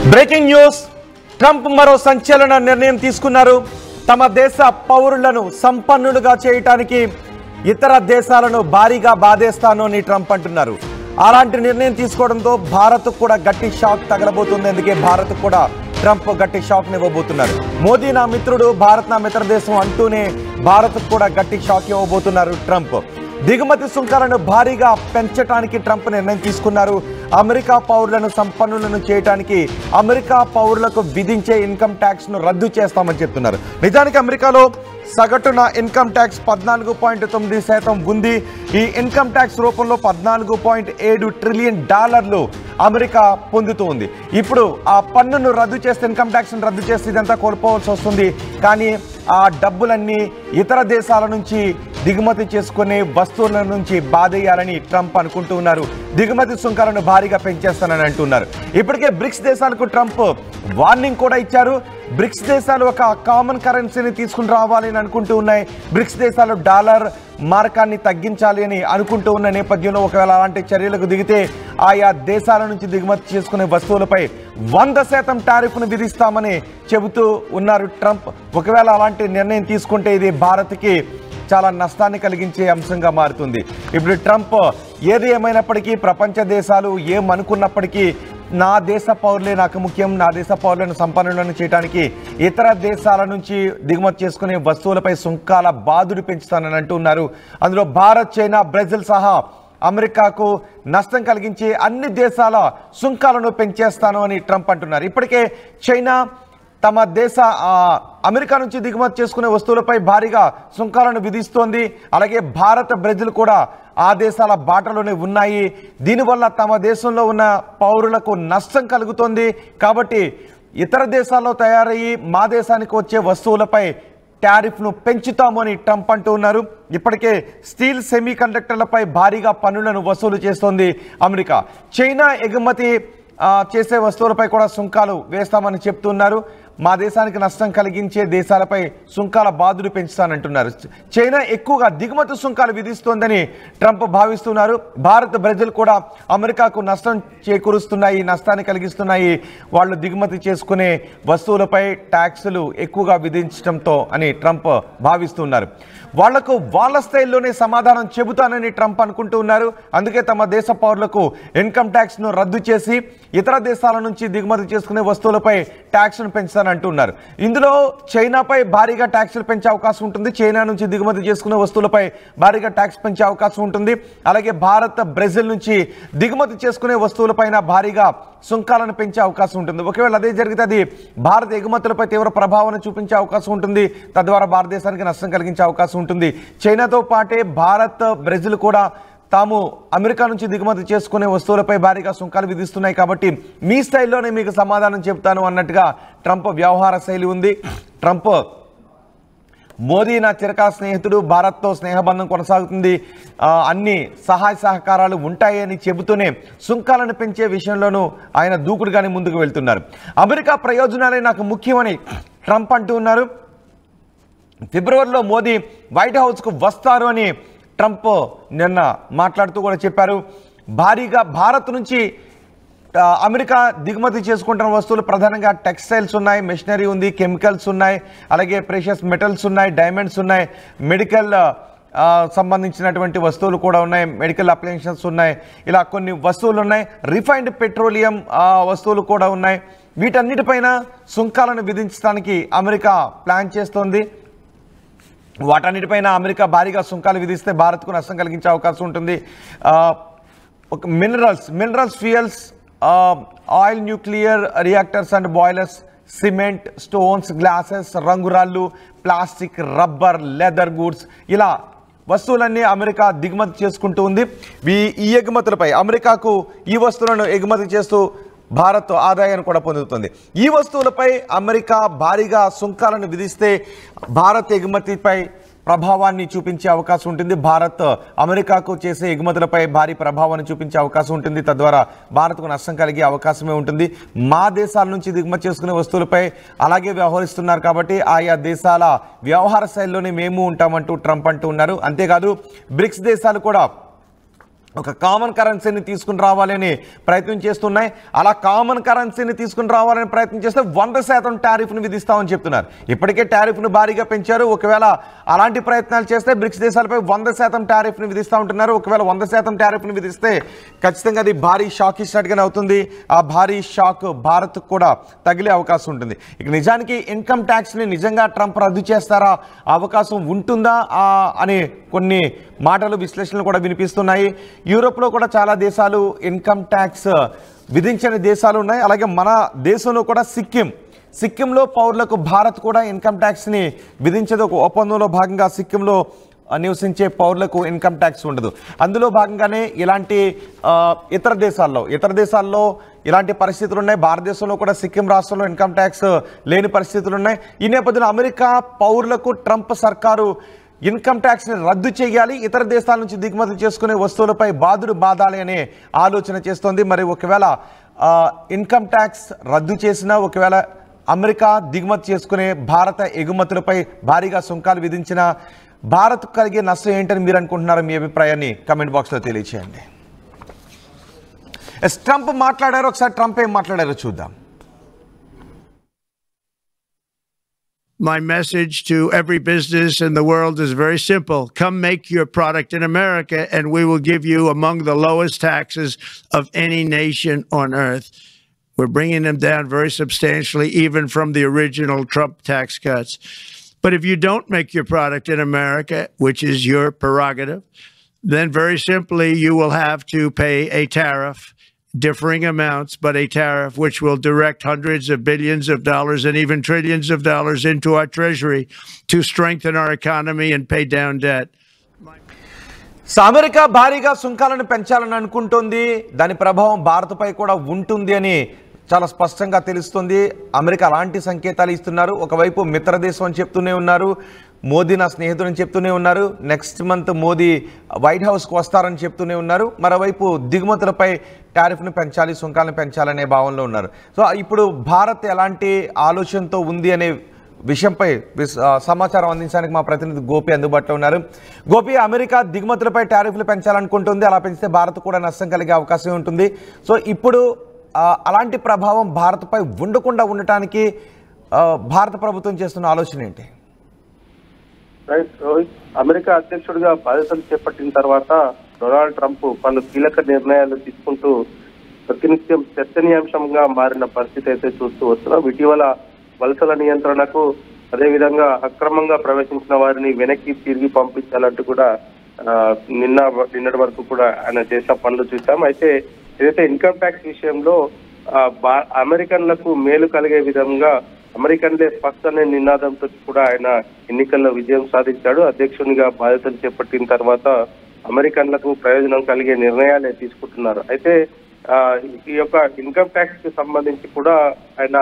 Breaking news. Trump మరో సంచలన నిర్ణయం తీసుకున్నారు. తమ దేశ పౌరులను సంపన్నులుగా చేయడానికి ఇతర దేశాలను భారీగా బాధేస్తాను అని ట్రంప్ అంటున్నారు. అలాంటి నిర్ణయం తీసుకోవడంతో భారత్ కూడా గట్టి షాక్ తగలబోతుంది. అందుకే భారత్ కూడా ట్రంప్ గట్టి షాక్ ఇవ్వబోతున్నారు. మోదీ నా మిత్రుడు, భారత్ నా మిత్ర దేశం అంటూనే భారత్ కూడా గట్టి షాక్ ఇవ్వబోతున్నారు ట్రంప్. దిగుమతి సుంకాలను భారీగా పెంచడానికి ట్రంప్ నిర్ణయం తీసుకున్నారు. అమెరికా పౌరులను సంపన్నులను చేయడానికి అమెరికా పౌరులకు విధించే ఇన్కమ్ ట్యాక్స్ను రద్దు చేస్తామని చెప్తున్నారు. నిజానికి అమెరికాలో సగటున ఇన్కమ్ ట్యాక్స్ 14.9% ఉంది. ఈ ఇన్కమ్ ట్యాక్స్ రూపంలో $14.7 ట్రిలియన్ అమెరికా పొందుతూ ఉంది. ఇప్పుడు ఆ పన్నును రద్దు చేస్తే, ఇన్కమ్ ట్యాక్స్ను రద్దు చేస్తే ఇదంతా కోల్పోవాల్సి వస్తుంది. కానీ ఆ డబ్బులన్నీ ఇతర దేశాల నుంచి దిగుమతి చేసుకునే వస్తువుల నుంచి బాధేయాలని ట్రంప్ అనుకుంటూ ఉన్నారు. దిగుమతి సుంకాలను భారీగా పెంచేస్తానని అంటున్నారు. ఇప్పటికే బ్రిక్స్ దేశాలకు ట్రంప్ వార్నింగ్ కూడా ఇచ్చారు. బ్రిక్స్ దేశాలు ఒక కామన్ కరెన్సీని తీసుకుని రావాలని అనుకుంటూ ఉన్నాయి. బ్రిక్స్ దేశాలు డాలర్ మార్కాన్ని తగ్గించాలి అని అనుకుంటూ ఉన్న నేపథ్యంలో ఒకవేళ అలాంటి చర్యలకు దిగితే ఆయా దేశాల నుంచి దిగుమతి చేసుకునే వస్తువులపై 100% టారిఫ్ను విధిస్తామని చెబుతూ ఉన్నారు ట్రంప్. ఒకవేళ అలాంటి నిర్ణయం తీసుకుంటే ఇది భారత్కి చాలా నష్టాన్ని కలిగించే అంశంగా మారుతుంది. ఇప్పుడు ట్రంప్ ఏది ఏమైనప్పటికీ ప్రపంచ దేశాలు ఏమనుకున్నప్పటికీ నా దేశ పౌరులే నాకు ముఖ్యం, నా దేశ పౌరులను సంపన్నులను చేయడానికి ఇతర దేశాల నుంచి దిగుమతి చేసుకునే వస్తువులపై సుంకాల బాధుడు పెంచుతానని అంటున్నారు. అందులో భారత్, చైనా, బ్రెజిల్ సహా అమెరికాకు నష్టం కలిగించే అన్ని దేశాల సుంకాలను పెంచేస్తాను అని ట్రంప్ అంటున్నారు. ఇప్పటికే చైనా తమ దేశ అమెరికా నుంచి దిగుమతి చేసుకునే వస్తువులపై భారీగా సుంకాలను విధిస్తోంది. అలాగే భారత్, బ్రెజిల్ కూడా ఆ దేశాల బాటలోనే ఉన్నాయి. దీనివల్ల తమ దేశంలో ఉన్న పౌరులకు నష్టం కలుగుతోంది. కాబట్టి ఇతర దేశాల్లో తయారయ్యి మా దేశానికి వచ్చే వస్తువులపై టారిఫ్ను పెంచుతామని ట్రంప్ అంటూ ఉన్నారు. ఇప్పటికే స్టీల్, సెమీ కండక్టర్లపై భారీగా పన్నులను వసూలు చేస్తోంది అమెరికా. చైనా ఎగుమతి చేసే వస్తువులపై కూడా సుంకాలు వేస్తామని చెప్తున్నారు. మా దేశానికి నష్టం కలిగించే దేశాలపై సుంకాల బాధుడు పెంచుతానంటున్నారు. చైనా ఎక్కువగా దిగుమతి సుంకాలు విధిస్తోందని ట్రంప్ భావిస్తున్నారు. భారత్, బ్రెజిల్ కూడా అమెరికాకు నష్టం చేకూరుస్తున్నాయి, నష్టాన్ని కలిగిస్తున్నాయి. వాళ్ళు దిగుమతి చేసుకునే వస్తువులపై ట్యాక్సులు ఎక్కువగా విధించడంతో అని ట్రంప్ భావిస్తున్నారు. వాళ్లకు వాళ్ళ స్థాయిలోనే సమాధానం చెబుతానని ట్రంప్ అనుకుంటూ ఉన్నారు. అందుకే తమ దేశ పౌరులకు ఇన్కమ్ ట్యాక్స్ను రద్దు చేసి ఇతర దేశాల నుంచి దిగుమతి చేసుకునే వస్తువులపై ట్యాక్స్ను పెంచుతానంటున్నారు. ఇందులో చైనాపై భారీగా ట్యాక్సులు పెంచే అవకాశం ఉంటుంది. చైనా నుంచి దిగుమతి చేసుకునే వస్తువులపై భారీగా ట్యాక్స్ పెంచే అవకాశం ఉంటుంది. అలాగే భారత్, బ్రెజిల్ నుంచి దిగుమతి చేసుకునే వస్తువులపైన భారీగా సుంకాలను పెంచే అవకాశం ఉంటుంది. ఒకవేళ అదే జరిగితే అది భారత ఎగుమతులపై తీవ్ర ప్రభావాన్ని చూపించే అవకాశం ఉంటుంది. తద్వారా భారతదేశానికి నష్టం కలిగించే అవకాశం ఉంటుంది. చైనాతో పాటే భారత్, బ్రెజిల్ కూడా తాము అమెరికా నుంచి దిగుమతి చేసుకునే వస్తువులపై భారీగా సుంకాలు విధిస్తున్నాయి. కాబట్టి మీ స్థాయిలోనే మీకు సమాధానం చెప్తాను అన్నట్టుగా ట్రంప్ వ్యవహార శైలి ఉంది. ట్రంప్ మోదీ నా చిరకాల స్నేహితుడు, భారత్తో స్నేహబంధం కొనసాగుతుంది, అన్ని సహాయ సహకారాలు ఉంటాయని చెబుతూనే సుంకాలను పెంచే విషయంలోనూ ఆయన దూకుడుగానే ముందుకు వెళ్తున్నారు. అమెరికా ప్రయోజనాలే నాకు ముఖ్యమని ట్రంప్ అంటూ ఉన్నారు. ఫిబ్రవరిలో మోదీ వైట్ హౌస్కు వస్తారు అని ట్రంప్ నిన్న మాట్లాడుతూ కూడా చెప్పారు. భారీగా భారత్ నుంచి అమెరికా దిగుమతి చేసుకుంటున్న వస్తువులు ప్రధానంగా టెక్స్టైల్స్ ఉన్నాయి, మెషినరీ ఉంది, కెమికల్స్ ఉన్నాయి, అలాగే ప్రెషియస్ మెటల్స్ ఉన్నాయి, డైమండ్స్ ఉన్నాయి, మెడికల్ సంబంధించినటువంటి వస్తువులు కూడా ఉన్నాయి, మెడికల్ అప్లయన్సెస్ ఉన్నాయి, ఇలా కొన్ని వస్తువులు ఉన్నాయి. రిఫైన్డ్ పెట్రోలియం వస్తువులు కూడా ఉన్నాయి. వీటన్నిటిపైన సుంకాలను విధించడానికి అమెరికా ప్లాన్ చేస్తోంది. వాటన్నిటిపైన అమెరికా భారీగా సుంకాలు విధిస్తే భారత్కు నష్టం కలిగించే అవకాశం ఉంటుంది. ఒక minerals, fuels, oil, nuclear reactors and boilers, cement, stones, glasses, రంగురాళ్ళు, ప్లాస్టిక్, రబ్బర్, లెదర్ గూడ్స్, ఇలా వస్తువులన్నీ అమెరికా దిగుమతి చేసుకుంటూ ఉంది. ఈ ఎగుమతులపై అమెరికాకు ఈ వస్తువులను ఎగుమతి చేస్తూ భారత్ ఆదాయాన్ని కూడా పొందుతుంది. ఈ వస్తువులపై అమెరికా భారీగా సుంకాలను విధిస్తే భారత్ ఎగుమతిపై ప్రభావాన్ని చూపించే అవకాశం ఉంటుంది. భారత్ అమెరికాకు చేసే ఎగుమతులపై భారీ ప్రభావాన్ని చూపించే అవకాశం ఉంటుంది. తద్వారా భారత్కు నష్టం కలిగే అవకాశమే ఉంటుంది. మా దేశాల నుంచి దిగుమతి చేసుకునే వస్తువులపై అలాగే వ్యవహరిస్తున్నారు కాబట్టి ఆయా దేశాల వ్యవహార శైలిలోనే మేము ఉంటామంటూ ట్రంప్ అంటూ ఉన్నారు. అంతేకాదు బ్రిక్స్ దేశాలు కూడా ఒక కామన్ కరెన్సీని తీసుకుని రావాలని ప్రయత్నం చేస్తున్నాయి. అలా కామన్ కరెన్సీని తీసుకుని రావాలని ప్రయత్నం చేస్తే 100% టారిఫ్ను విధిస్తామని చెప్తున్నారు. ఇప్పటికే టారిఫ్ను భారీగా పెంచారు. ఒకవేళ అలాంటి ప్రయత్నాలు చేస్తే బ్రిక్స్ దేశాలపై 100% టారిఫ్ను విధిస్తూ ఉంటున్నారు. ఒకవేళ 100% టారిఫ్ను విధిస్తే ఖచ్చితంగా అది భారీ షాక్ ఇచ్చినట్టుగానే అవుతుంది. ఆ భారీ షాక్ భారత్కు కూడా తగిలే అవకాశం ఉంటుంది. ఇక నిజానికి ఇన్కమ్ ట్యాక్స్ని నిజంగా ట్రంప్ రద్దు చేస్తారా, అవకాశం ఉంటుందా అని కొన్ని మాటలు విశ్లేషణలు కూడా వినిపిస్తున్నాయి. యూరోప్లో కూడా చాలా దేశాలు ఇన్కమ్ ట్యాక్స్ విధించని దేశాలు ఉన్నాయి. అలాగే మన దేశంలో కూడా సిక్కింలో పౌరులకు భారత్ కూడా ఇన్కమ్ ట్యాక్స్ని విధించేది. ఒక ఒప్పందంలో భాగంగా సిక్కింలో నివసించే పౌరులకు ఇన్కమ్ ట్యాక్స్ ఉండదు. అందులో భాగంగానే ఇలాంటి ఇతర దేశాల్లో ఇలాంటి పరిస్థితులు ఉన్నాయి. భారతదేశంలో కూడా సిక్కిం రాష్ట్రంలో ఇన్కమ్ ట్యాక్స్ లేని పరిస్థితులు ఉన్నాయి. ఈ నేపథ్యంలో అమెరికా పౌరులకు ట్రంప్ సర్కారు ఇన్కమ్ ట్యాక్స్ని రద్దు చేయాలి, ఇతర దేశాల నుంచి దిగుమతి చేసుకునే వస్తువులపై బాదుడు బాధాలి అనే ఆలోచన చేస్తోంది. మరి ఒకవేళ ఇన్కమ్ ట్యాక్స్ రద్దు చేసినా, ఒకవేళ అమెరికా దిగుమతి చేసుకునే భారత ఎగుమతులపై భారీగా సుంకాలు విధించిన భారత్ కలిగే నష్టం ఏంటని మీరు అనుకుంటున్నారు? మీ అభిప్రాయాన్ని కమెంట్ బాక్స్లో తెలియచేయండి. ట్రంప్ మాట్లాడారు, ఒకసారి ట్రంప్ ఏం మాట్లాడారో చూద్దాం. My message to every business in the world is very simple. Come make your product in America and we will give you among the lowest taxes of any nation on earth. We're bringing them down very substantially, even from the original Trump tax cuts. But if you don't make your product in America, which is your prerogative, then very simply you will have to pay a tariff, differing amounts, but a tariff which will direct hundreds of billions of dollars and even trillions of dollars into our treasury to strengthen our economy and pay down debt. America భారీగా సుంకాలను పెంచాలని అనుకుంటోంది. దాని ప్రభావం భారత్పై కూడా ఉంటుంది అని చాలా స్పష్టంగా తెలుస్తుంది. అమెరికా అలాంటి సంకేతాలు ఇస్తున్నారు. ఒకవైపు మిత్రదేశం అని చెప్తూనే ఉన్నారు, మోదీ నా స్నేహితుడని చెప్తూనే ఉన్నారు, నెక్స్ట్ మంత్ మోదీ వైట్ హౌస్కు వస్తారని చెప్తూనే ఉన్నారు. మరోవైపు దిగుమతులపై టారిఫ్ను పెంచాలి, సుంకాలను పెంచాలనే భావనలో ఉన్నారు. సో ఇప్పుడు భారత్ ఎలాంటి ఆలోచనతో ఉంది అనే విషయంపై సమాచారం అందించడానికి మా ప్రతినిధి గోపి అందుబాటులో ఉన్నారు. గోపి, అమెరికా దిగుమతులపై టారిఫ్లు పెంచాలనుకుంటుంది. అలా పెంచితే భారత్ కూడా నష్టం కలిగే అవకాశం ఉంటుంది. సో ఇప్పుడు అలాంటి ప్రభావం భారత్పై ఉండకుండా ఉండటానికి భారత ప్రభుత్వం చేస్తున్న ఆలోచన ఏంటి? రోహిత్, అమెరికా అధ్యక్షుడిగా బాధ్యతలు చేపట్టిన తర్వాత డొనాల్డ్ ట్రంప్ పలు కీలక నిర్ణయాలు తీసుకుంటూ ప్రతినిత్యం చర్చనీయాంశంగా మారిన పరిస్థితి అయితే చూస్తూ వస్తున్నాం. ఇటీవల వలసల నియంత్రణకు, అదేవిధంగా అక్రమంగా ప్రవేశించిన వారిని వెనక్కి తిరిగి పంపించాలంటూ కూడా నిన్నటి వరకు కూడా ఆయన చేసిన పనులు చూసాం. అయితే ఏదైతే ఇన్కమ్ ట్యాక్స్ విషయంలో అమెరికన్లకు మేలు కలిగే విధంగా అమెరికన్లే ఫస్ట్ అనే నినాదంతో కూడా ఆయన ఎన్నికల్లో విజయం సాధించాడు. అధ్యక్షునిగా బాధ్యతలు చేపట్టిన తర్వాత అమెరికన్లకు ప్రయోజనం కలిగే నిర్ణయాలే తీసుకుంటున్నారు. అయితే ఈ యొక్క ఇన్కమ్ ట్యాక్స్ కి సంబంధించి కూడా ఆయన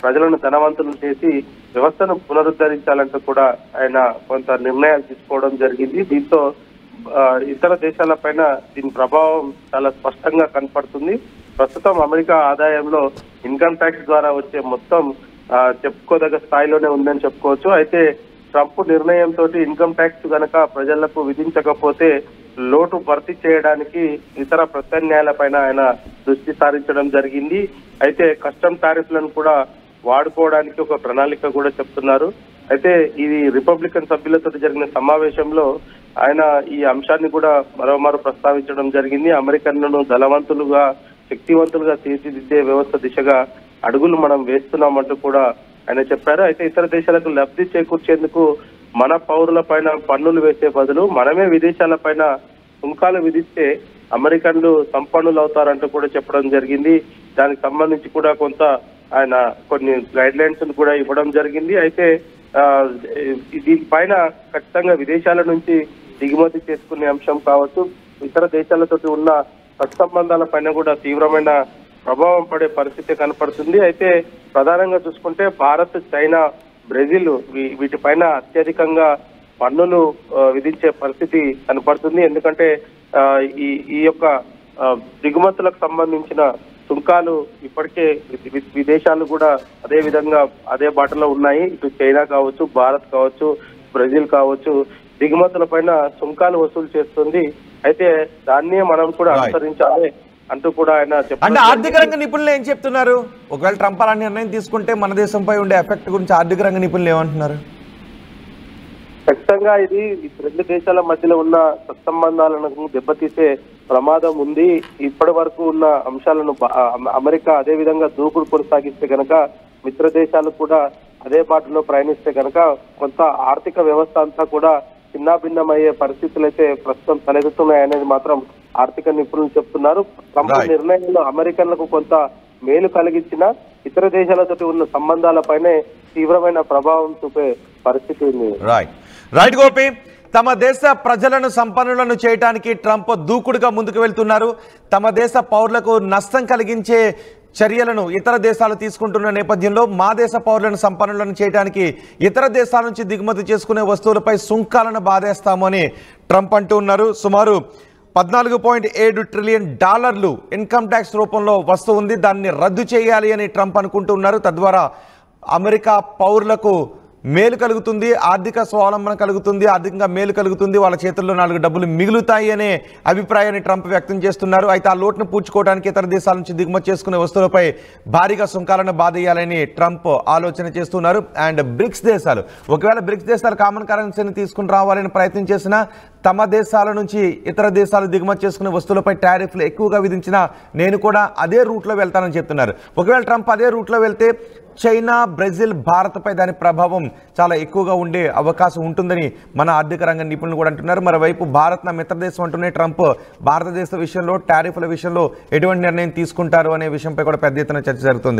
ప్రజలను ధనవంతులు చేసి వ్యవస్థను పునరుద్ధరించాలంటూ కూడా ఆయన కొంత నిర్ణయాలు తీసుకోవడం జరిగింది. దీంతో ఇతర దేశాల పైన దీని ప్రభావం చాలా స్పష్టంగా కనపడుతుంది. ప్రస్తుతం అమెరికా ఆదాయంలో ఇన్కమ్ ట్యాక్స్ ద్వారా వచ్చే మొత్తం చెప్పుకోదగ్గ స్థాయిలోనే ఉందని చెప్పుకోవచ్చు. అయితే ట్రంప్ నిర్ణయంతో ఇన్కమ్ ట్యాక్స్ గనక ప్రజలకు విధించకపోతే లోటు భర్తీ చేయడానికి ఇతర ప్రత్యామ్నాయాలపైన ఆయన దృష్టి సారించడం జరిగింది. అయితే కస్టమ్ టారిఫ్లను కూడా వాడుకోవడానికి ఒక ప్రణాళిక కూడా చెప్తున్నారు. అయితే ఇది రిపబ్లికన్ సభ్యులతో జరిగిన సమావేశంలో ఆయన ఈ అంశాన్ని కూడా మరోమారు ప్రస్తావించడం జరిగింది. అమెరికన్లను ధనవంతులుగా, శక్తివంతులుగా తీర్చిదిద్దే వ్యవస్థ దిశగా అడుగులు మనం వేస్తున్నామంటూ కూడా ఆయన చెప్పారు. అయితే ఇతర దేశాలకు లబ్ధి చేకూర్చేందుకు మన పౌరుల పైన పన్నులు వేసే బదులు మనమే విదేశాల పైన సుంకాలు విధిస్తే అమెరికన్లు సంపన్నులు అవుతారంటూ కూడా చెప్పడం జరిగింది. దానికి సంబంధించి కూడా కొంత ఆయన కొన్ని గైడ్ లైన్స్ కూడా ఇవ్వడం జరిగింది. అయితే దీనిపైన ఖచ్చితంగా విదేశాల నుంచి దిగుమతి చేసుకునే అంశం కావచ్చు, ఇతర దేశాలతో ఉన్న సత్సంబంధాల పైన కూడా తీవ్రమైన ప్రభావం పడే పరిస్థితి కనపడుతుంది. అయితే ప్రధానంగా చూసుకుంటే భారత్, చైనా, బ్రెజిల్ వీటిపైన అత్యధికంగా పన్నులు విధించే పరిస్థితి కనపడుతుంది. ఎందుకంటే ఈ యొక్క దిగుమతులకు సంబంధించిన సుంకాలు ఇప్పటికే విదేశాలు కూడా అదే విధంగా అదే బాటలో ఉన్నాయి. ఇటు చైనా కావచ్చు, భారత్ కావచ్చు, బ్రెజిల్ కావచ్చు, దిగుమతుల పైన సుంకాలు వసూలు చేస్తుంది. అయితే దాన్ని మనం కూడా అనుసరించాలి అంటూ కూడా ఆయన చెప్పారు. అంటే ఆర్థిక రంగ నిపుణులు ఏం చెప్తున్నారు? ఒకవేళ ట్రంప్ అలాంటి నిర్ణయం తీసుకుంటే మన దేశంపై ఉండే ఎఫెక్ట్ గురించి ఆర్థిక రంగ నిపుణులు ఏమంటున్నారు? ఖచ్చితంగా ఇది రెండు దేశాల మధ్యలో ఉన్న సత్సంబంధాలను దెబ్బతీసే ప్రమాదం ఉంది. ఇప్పటి వరకు ఉన్న అంశాలను అమెరికా అదే విధంగా దూకుడు కొనసాగిస్తే గనక మిత్ర దేశాలు కూడా అదే బాటలో ప్రయాణిస్తే గనక కొంత ఆర్థిక వ్యవస్థ అంతా కూడా చిన్నాభిన్నమయ్యే పరిస్థితులు అయితే ప్రస్తుతం తలెత్తుతున్నాయనేది మాత్రం ఆర్థిక నిపుణులు చెప్తున్నారు. ట్రంప్ నిర్ణయంలో అమెరికన్లకు కొంత మేలు కలిగించిన ఇతర దేశాలతో ఉన్న సంబంధాలపైనే తీవ్రమైన ప్రభావం చూపే పరిస్థితి ఉంది. రైట్ గోపి, తమ దేశ ప్రజలను సంపన్నులను చేయడానికి ట్రంప్ దూకుడుగా ముందుకు వెళ్తున్నారు. తమ దేశ పౌరులకు నష్టం కలిగించే చర్యలను ఇతర దేశాలు తీసుకుంటున్న నేపథ్యంలో మా దేశ పౌరులను సంపన్నులను చేయడానికి ఇతర దేశాల నుంచి దిగుమతి చేసుకునే వస్తువులపై సుంకాలను బాధేస్తాము అని ట్రంప్ అంటూ ఉన్నారు. సుమారు $14.7 ట్రిలియన్ ఇన్కమ్ ట్యాక్స్ రూపంలో వస్తూ ఉంది. దాన్ని రద్దు చేయాలి అని ట్రంప్ అనుకుంటూ ఉన్నారు. తద్వారా అమెరికా పౌరులకు మేలు కలుగుతుంది, ఆర్థిక స్వావలంబన కలుగుతుంది, ఆర్థికంగా మేలు కలుగుతుంది, వాళ్ళ చేతుల్లో 4 డబ్బులు మిగులుతాయి అనే అభిప్రాయాన్ని ట్రంప్ వ్యక్తం చేస్తున్నారు. అయితే ఆ లోటును పూడ్చుకోవడానికి ఇతర దేశాల నుంచి దిగుమతి చేసుకునే వస్తువులపై భారీగా సుంకాలను బాధేయాలని ట్రంప్ ఆలోచన చేస్తున్నారు. అండ్ బ్రిక్స్ దేశాలు, ఒకవేళ బ్రిక్స్ దేశాలు కామన్ కరెన్సీని తీసుకుని రావాలని ప్రయత్నం చేసినా తమ దేశాల నుంచి ఇతర దేశాలు దిగుమతి చేసుకునే వస్తువులపై టారిఫ్లు ఎక్కువగా విధించినా నేను కూడా అదే రూట్లో వెళ్తానని చెప్తున్నారు. ఒకవేళ ట్రంప్ అదే రూట్లో వెళ్తే చైనా, బ్రెజిల్, భారత్పై దాని ప్రభావం చాలా ఎక్కువగా ఉండే అవకాశం ఉంటుందని మన ఆర్థిక రంగ నిపుణులు కూడా అంటున్నారు. మరోవైపు భారత్ నా మిత్రదేశం అంటూనే ట్రంప్ భారతదేశ విషయంలో టారిఫ్ల విషయంలో ఎటువంటి నిర్ణయం తీసుకుంటారు అనే విషయంపై కూడా పెద్ద ఎత్తున చర్చ జరుగుతుంది.